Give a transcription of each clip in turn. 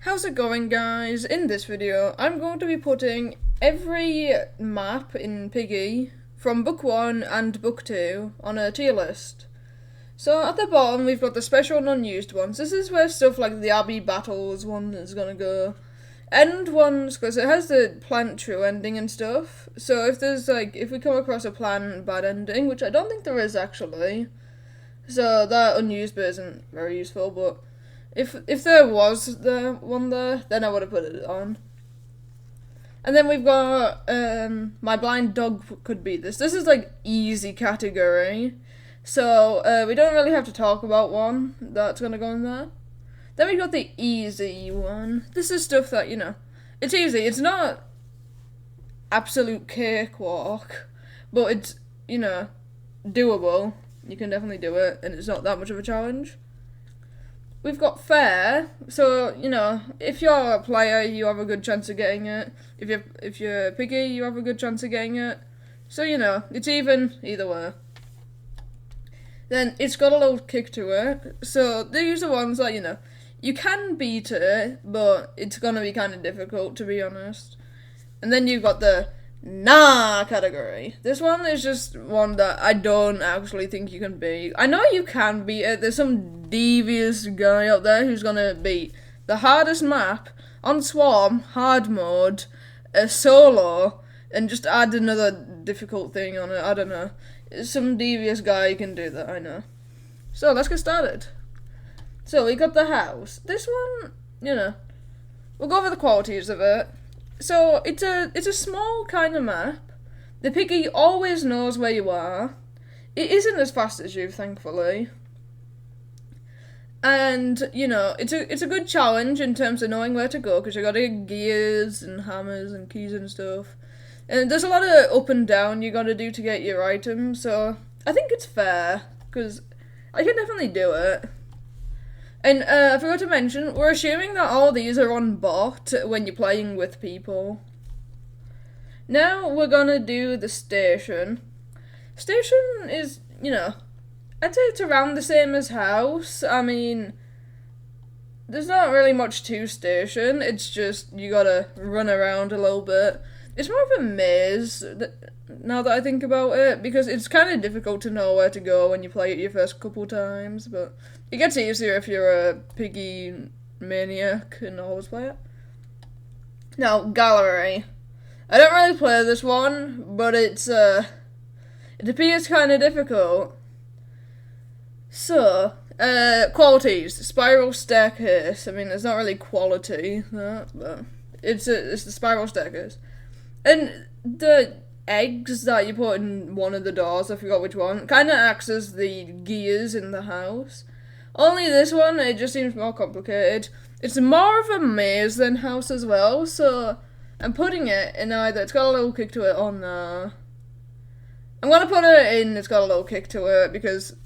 How's it going, guys? In this video, I'm going to be putting every map in Piggy from book 1 and book 2 on a tier list. So at the bottom, we've got the special and unused ones. This is where stuff like the Abbey Battles one is gonna go. End ones, because it has the plant true ending and stuff. So if we come across a plant bad ending, which I don't think there is actually, so that unused bit isn't very useful, but if there was the one there, then I would have put it on. And then we've got my blind dog could beat this. This is like easy category, so we don't really have to talk about one that's gonna go in there. Then we got the easy one. This is stuff that, it's easy. It's not absolute cakewalk, but it's, doable. You can definitely do it, and it's not that much of a challenge. We've got fair, so, if you're a player, you have a good chance of getting it. If you're Piggy, you have a good chance of getting it. So, it's even either way. Then it's got a little kick to it. So these are ones that, you can beat it, but it's gonna be kind of difficult, to be honest. And then you've got the nah category. This one is just one that I don't actually think you can beat. I know you can beat it. There's some devious guy out there who's gonna beat the hardest map on Swarm, hard mode, a solo, and just add another difficult thing on it. I don't know. Some devious guy can do that, I know. So let's get started. So we got the house. This one, we'll go over the qualities of it. So it's a small kind of map. The Piggy always knows where you are. It isn't as fast as you, thankfully. And, it's a good challenge in terms of knowing where to go, because you got to get gears and hammers and keys and stuff. And there's a lot of up and down you got to do to get your items, so I think it's fair, because I can definitely do it. And I forgot to mention, we're assuming that all these are on bot when you're playing with people. Now we're gonna do the station. Station is, I'd say it's around the same as house. I mean, there's not really much to station. It's just you gotta run around a little bit. It's more of a maze, now that I think about it, because it's kind of difficult to know where to go when you play it your first couple times, but it gets easier if you're a Piggy maniac and always play it. Now, gallery. I don't really play this one, but it appears kind of difficult. So, qualities. Spiral staircase. I mean, it's not really quality, that, but it's the spiral staircase. And the eggs that you put in one of the doors, I forgot which one, kind of acts as the gears in the house. Only this one, it just seems more complicated. It's more of a maze than house as well, so I'm putting it in either, it's got a little kick to it or no. I'm gonna put it in, it's got a little kick to it, because,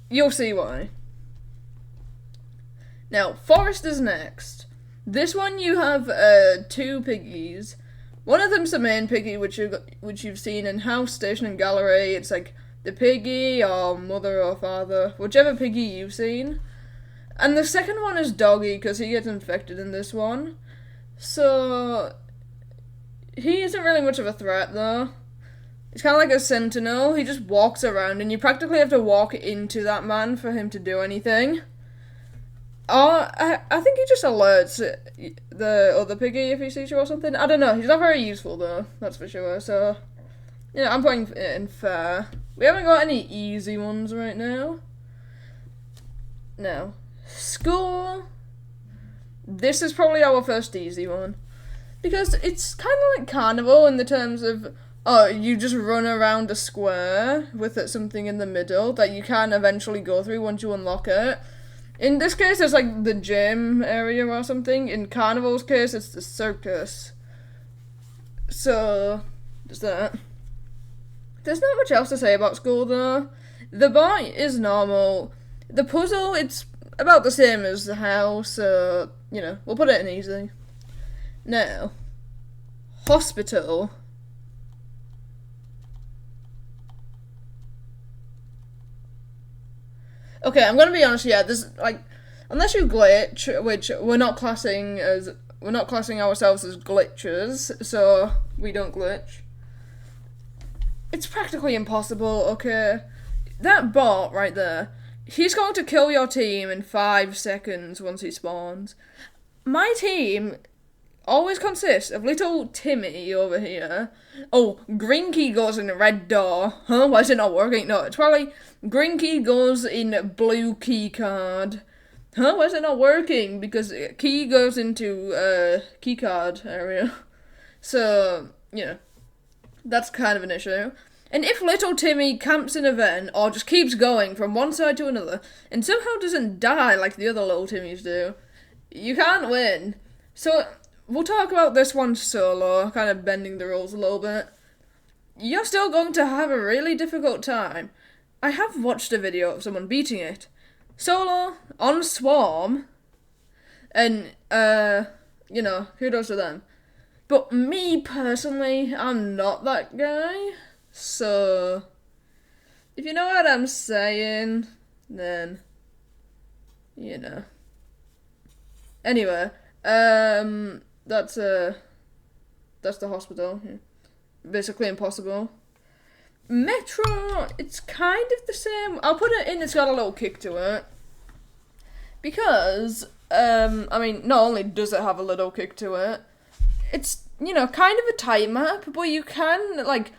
you'll see why. Now, forest is next. This one you have two piggies. One of them's the main Piggy, which you've seen in house, station, and gallery. It's like the Piggy or mother or father, whichever Piggy you've seen. And the second one is Doggy, because he gets infected in this one. So he isn't really much of a threat, though. He's kind of like a sentinel. He just walks around, and you practically have to walk into that man for him to do anything. I think he just alerts the other Piggy if he sees you or something. I don't know. He's not very useful, though. That's for sure. So, I'm putting it in fair. We haven't got any easy ones right now. No. School. This is probably our first easy one. Because it's kind of like Carnival in the terms of, you just run around a square with something in the middle that you can eventually go through once you unlock it. In this case, it's like the gym area or something. In Carnival's case, it's the circus. So, there's that. There's not much else to say about school, though. The bar is normal. The puzzle, it's about the same as the house, so, we'll put it in easy. Now, hospital. Okay, I'm gonna be honest, yeah, there's, like, unless you glitch, which we're not classing ourselves as glitchers, so we don't glitch. It's practically impossible, okay? That bot right there, he's going to kill your team in 5 seconds once he spawns. My team always consists of little Timmy over here. Oh, green key goes in red door. Huh? Why is it not working? No, it's probably green key goes in blue key card. Huh? Why is it not working? Because key goes into key card area. So, you know, that's kind of an issue. And if little Timmy camps in a vent or just keeps going from one side to another and somehow doesn't die like the other little Timmys do, you can't win. So we'll talk about this one solo, kind of bending the rules a little bit. You're still going to have a really difficult time. I have watched a video of someone beating it solo on Swarm, and you know, kudos to them. But me personally, I'm not that guy. So if you know what I'm saying, then you know. Anyway, that's the hospital. Yeah. Basically impossible. Metro, it's kind of the same. I'll put it in, it's got a little kick to it. Because, I mean, not only does it have a little kick to it, it's, you know, kind of a tight map, but you can, like,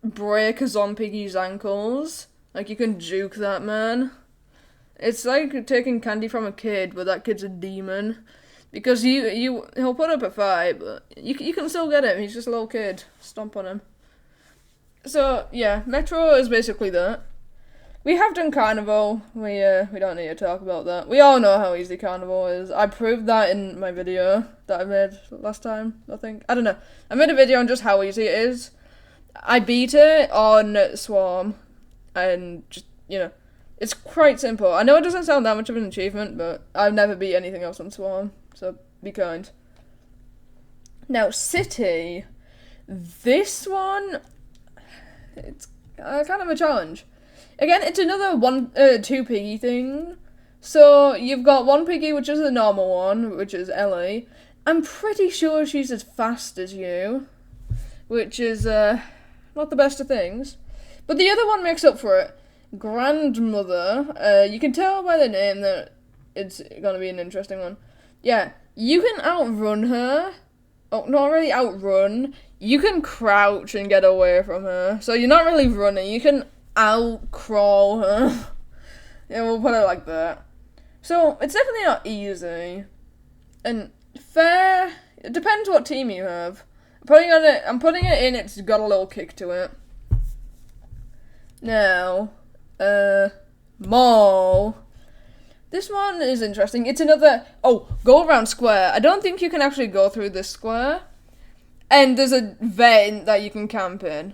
break a Piggy's ankles. Like, you can juke that man. It's like taking candy from a kid, but that kid's a demon. Because he'll put up a fight, but you can still get him. He's just a little kid. Stomp on him. So yeah, Metro is basically that. We have done Carnival. We don't need to talk about that. We all know how easy Carnival is. I proved that in my video that I made last time, I think. I don't know. I made a video on just how easy it is. I beat it on Swarm, and just, you know, it's quite simple. I know it doesn't sound that much of an achievement, but I've never beat anything else on Swarm, so be kind. Now, City. This one, it's kind of a challenge. Again, it's another 2 Piggy thing. So, you've got 1 Piggy, which is the normal one, which is Ellie. I'm pretty sure she's as fast as you, which is not the best of things. But the other one makes up for it. Grandmother, you can tell by the name that it's gonna be an interesting one. Yeah, you can outrun her. Oh, not really outrun. You can crouch and get away from her. So you're not really running, you can out-crawl her. Yeah, we'll put it like that. So, it's definitely not easy. And fair, it depends what team you have. I'm putting it in, it's got a little kick to it. Now, Mall. This one is interesting. It's another, go around square. I don't think you can actually go through this square. And there's a vent that you can camp in.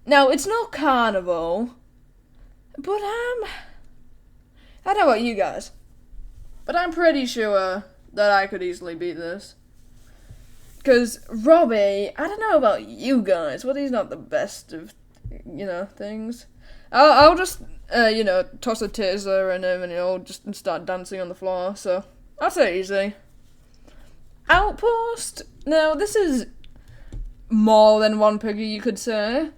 Now, it's not Carnival, but I don't know about you guys, but I'm pretty sure that I could easily beat this. Because Robbie, I don't know about you guys, but he's not the best of, you know, things. I'll just, you know, toss a taser in him and he'll just start dancing on the floor, so that's easy. Outpost, now this is more than 1 Piggy, you could say.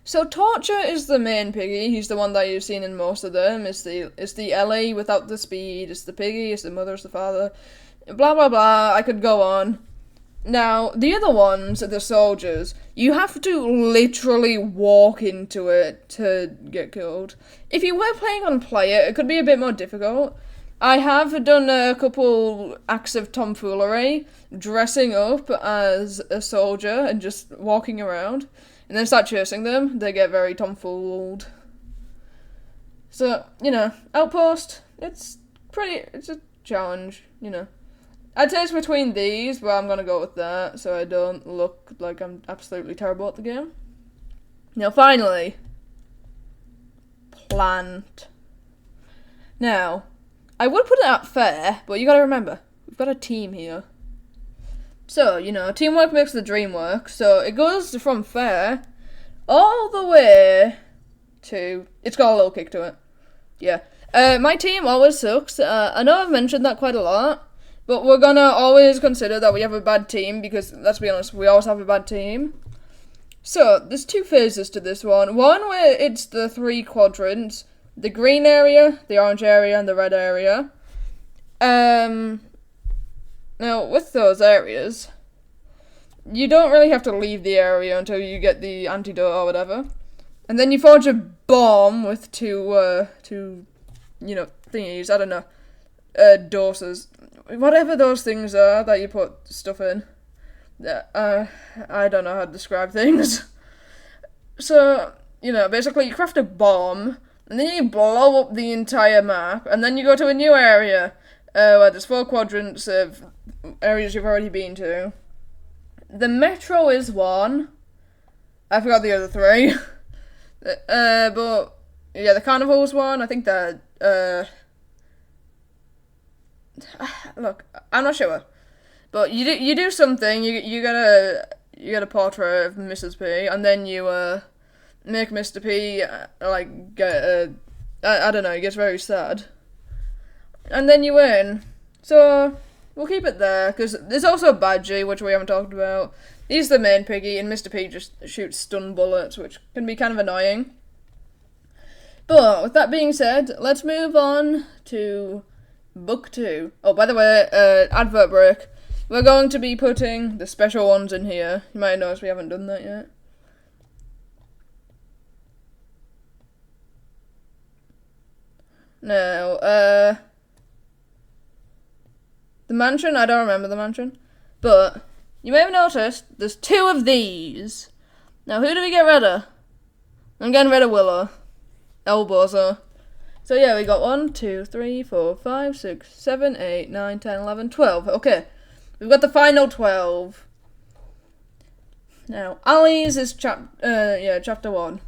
So Torture is the main Piggy. He's the one that you've seen in most of them. It's the Ellie without the speed. It's the Piggy. It's the mother. It's the father. Blah blah blah. I could go on. Now the other ones are the soldiers. You have to literally walk into it to get killed. If you were playing on player, it could be a bit more difficult. I have done a couple acts of tomfoolery, dressing up as a soldier and just walking around. And then start chasing them, they get very tomfooled. So, you know, Outpost, it's a challenge, you know. I'd say it's between these, but I'm gonna go with that, so I don't look like I'm absolutely terrible at the game. Now, finally, Plant. Now, I would put it at fair, but you gotta remember, we've got a team here. So, you know, teamwork makes the dream work, so it goes from fair all the way to, it's got a little kick to it. Yeah. My team always sucks. I know I've mentioned that quite a lot, but we're gonna always consider that we have a bad team because, let's be honest, we always have a bad team. So, there's two phases to this one. One where it's the 3 quadrants, the green area, the orange area, and the red area. Now, with those areas, you don't really have to leave the area until you get the antidote or whatever. And then you forge a bomb with two thingies, I don't know, doses. Whatever those things are that you put stuff in. I don't know how to describe things. So, basically you craft a bomb, and then you blow up the entire map, and then you go to a new area, where there's 4 quadrants of areas you've already been to. The metro is one. I forgot the other 3. But, yeah, the Carnival is one. I think that, look, I'm not sure. But you do something, you get a portrait of Mrs. P, and then you, make Mr. P, get I don't know, he gets very sad. And then you win. So, we'll keep it there, because there's also Badgie, which we haven't talked about. He's the main Piggy, and Mr. P just shoots stun bullets, which can be kind of annoying. But, with that being said, let's move on to Book 2. Oh, by the way, advert break. We're going to be putting the special ones in here. You might notice we haven't done that yet. Now, the mansion, I don't remember the mansion. But, you may have noticed, there's 2 of these. Now, who do we get rid of? I'm getting rid of Willow. Elbozo. So yeah, we got 1, 2, 3, 4, 5, 6, 7, 8, 9, 10, 11, 12. Okay. We've got the final 12. Now, Ali's is chapter 1.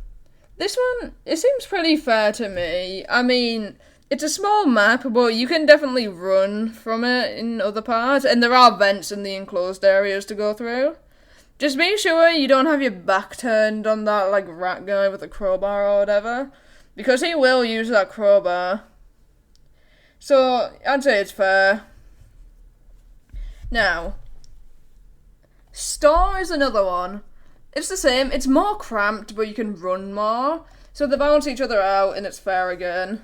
This one, it seems pretty fair to me. I mean, it's a small map, but you can definitely run from it in other parts, and there are vents in the enclosed areas to go through. Just make sure you don't have your back turned on that, rat guy with a crowbar or whatever, because he will use that crowbar. So, I'd say it's fair. Now, Store is another one. It's the same, it's more cramped, but you can run more. So they balance each other out, and it's fair again.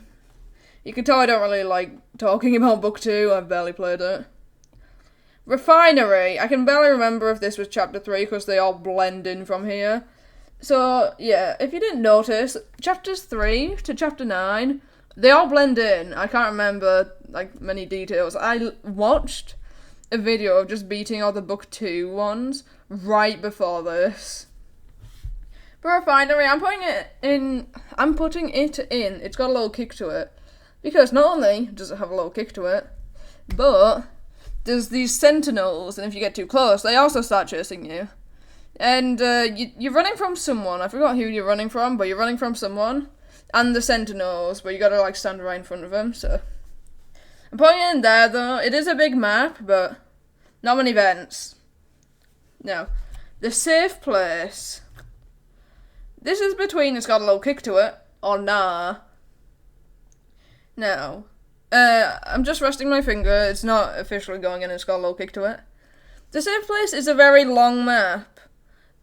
You can tell I don't really like talking about Book 2, I've barely played it. Refinery, I can barely remember if this was chapter 3, because they all blend in from here. So, yeah, if you didn't notice, chapters 3 to chapter 9, they all blend in. I can't remember, many details. I watched a video of just beating all the Book 2 ones right before this. For Refinery, I'm putting it in. It's got a little kick to it. Because not only does it have a little kick to it, but there's these sentinels, and if you get too close, they also start chasing you. And you're running from someone. I forgot who you're running from, but you're running from someone. And the sentinels, but you gotta stand right in front of them, so. I'm putting it in there, though. It is a big map, but not many vents. Now, the safe place. This is between it's got a little kick to it, or nah. Now, I'm just resting my finger. It's not officially going in, it's got a little kick to it. The safe place is a very long map.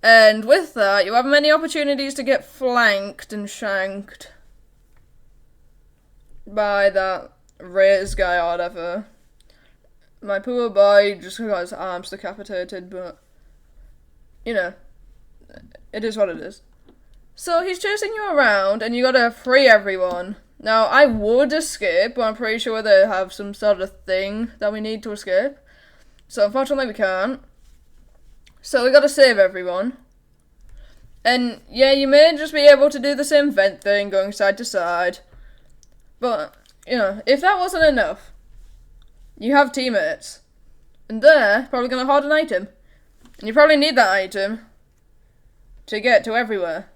And with that, you have many opportunities to get flanked and shanked by that Raise guy or whatever. My poor boy just got his arms decapitated, but, it is what it is. So he's chasing you around, and you gotta free everyone. Now, I would escape, but I'm pretty sure they have some sort of thing that we need to escape. So unfortunately we can't. So we gotta save everyone. And yeah, you may just be able to do the same vent thing, going side to side. But, if that wasn't enough, you have teammates. And they're probably gonna hoard an item. And you probably need that item to get to everywhere.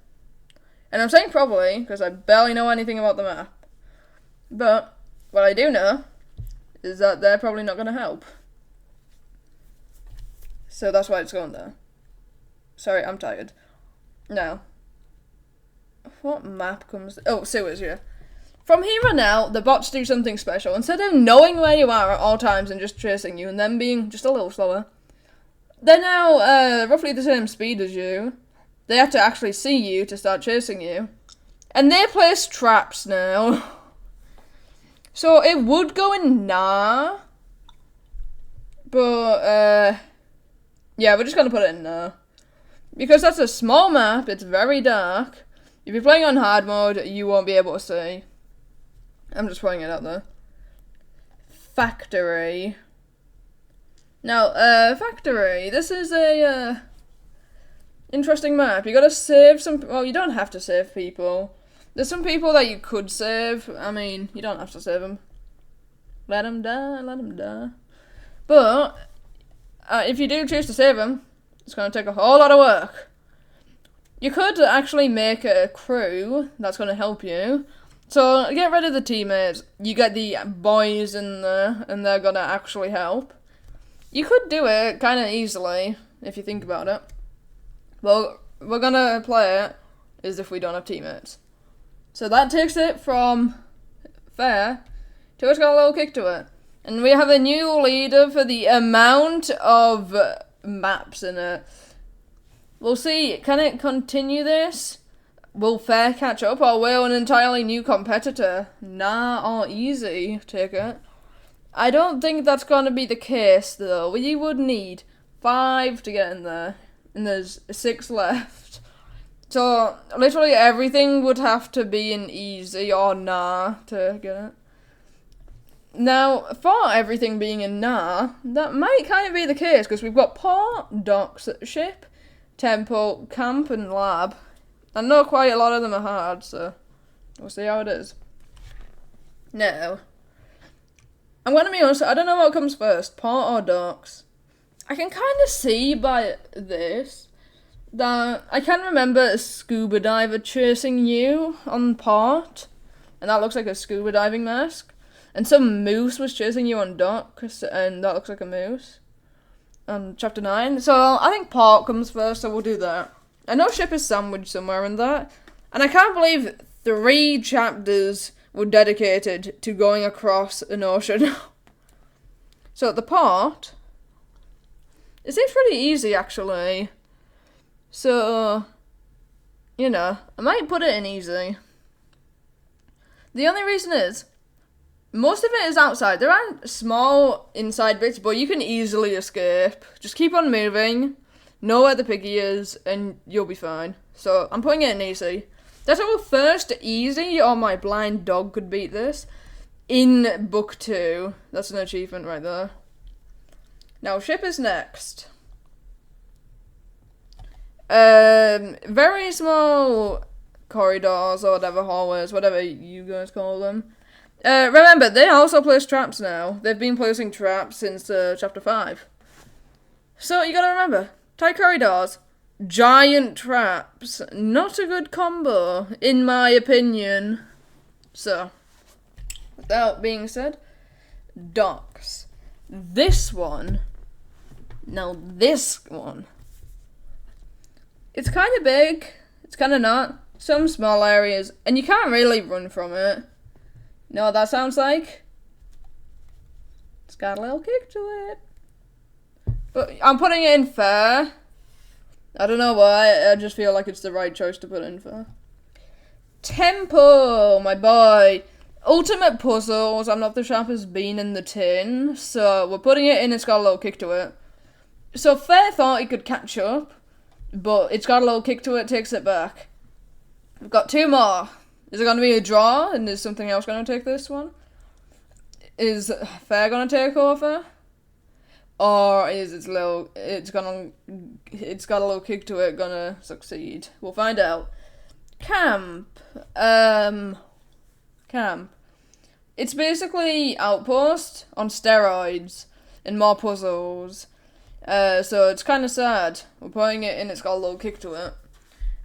And I'm saying probably, because I barely know anything about the map. But, what I do know is that they're probably not gonna help. So that's why it's going there. Sorry, I'm tired. Now, what map comes... Oh, sewers, yeah. From here on out, the bots do something special. Instead of knowing where you are at all times and just chasing you and then being just a little slower, they're now roughly the same speed as you. They have to actually see you to start chasing you. And they place traps now. So it would go in nah. But, yeah, we're just gonna put it in nah. Because that's a small map, it's very dark. If you're playing on hard mode, you won't be able to see. I'm just putting it out there. Factory. Now, factory. This is a, interesting map. You gotta save some, well, you don't have to save people. There's some people that you could save. I mean, you don't have to save them. Let them die, let them die. But, if you do choose to save them, it's gonna take a whole lot of work. You could actually make a crew that's gonna help you. So, get rid of the teammates. You get the boys in there, and they're gonna actually help. You could do it kind of easily, if you think about it. Well, we're gonna play it as if we don't have teammates. So that takes it from fair to it's got a little kick to it. And we have a new leader for the amount of maps in it. We'll see, can it continue this? Will fair catch up, or will an entirely new competitor? Nah or easy, take it. I don't think that's going to be the case, though. We would need 5 to get in there, and there's 6 left. So, literally everything would have to be an easy or nah to get it. Now, for everything being a nah, that might kind of be the case, because we've got port, docks, ship, temple, camp, and lab. I know quite a lot of them are hard, so we'll see how it is. Now, I'm going to be honest, I don't know what comes first, port or docks. I can kind of see by this that I can remember a scuba diver chasing you on port, and that looks like a scuba diving mask. And some moose was chasing you on docks, and that looks like a moose. On chapter 9. So I think port comes first, so we'll do that. I know ship is sandwiched somewhere in that. And I can't believe 3 chapters were dedicated to going across an ocean. So the port, it seems pretty easy actually. So, you know, I might put it in easy. The only reason is, most of it is outside. There aren't small inside bits, but you can easily escape. Just keep on moving, know where the piggy is, and you'll be fine. So, I'm putting it in easy. That's our first easy, or my blind dog could beat this, in book 2. That's an achievement right there. Now, ship is next. Very small corridors, or whatever, hallways, whatever you guys call them. Remember, they also place traps now. They've been placing traps since chapter 5. So, you gotta remember, tight corridors, giant traps, not a good combo, in my opinion. So, with that being said, docks. This one, it's kind of big, it's kind of not, some small areas, and you can't really run from it. You know what that sounds like? It's got a little kick to it. But I'm putting it in fair. I don't know why, I just feel like it's the right choice to put in fair. Temple, my boy. Ultimate puzzles, I'm not the sharpest bean in the tin, so we're putting it in, it's got a little kick to it. So fair thought it could catch up, but it's got a little kick to it, takes it back. We've got 2 more. Is it going to be a draw, and is something else going to take this one? Is fair going to take over? Or is it's got a little kick to it, gonna succeed? We'll find out. Camp. Camp. It's basically Outpost on steroids and more puzzles. So it's kind of sad. We're putting it in, it's got a little kick to it.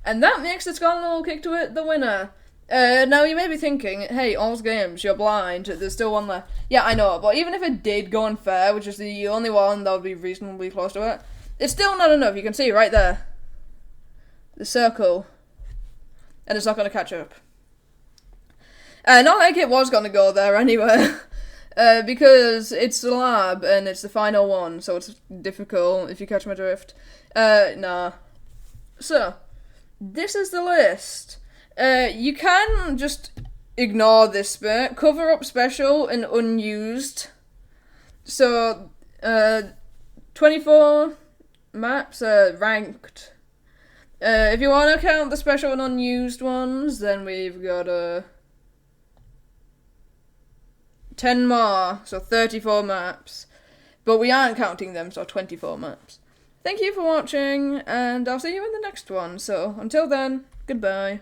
And that makes it's got a little kick to it the winner. Now you may be thinking, hey, all's games, you're blind, there's still one left. Yeah, I know, but even if it did go unfair, which is the only one that would be reasonably close to it, it's still not enough. You can see right there. The circle. And it's not going to catch up. Not like it was gonna go there anyway. Because it's the lab and it's the final one, so it's difficult if you catch my drift. Nah. So, this is the list. You can just ignore this bit. Cover up special and unused. So, 24 maps are ranked. If you want to count the special and unused ones, then we've got 10 more, so 34 maps. But we aren't counting them, so 24 maps. Thank you for watching, and I'll see you in the next one. So, until then, goodbye.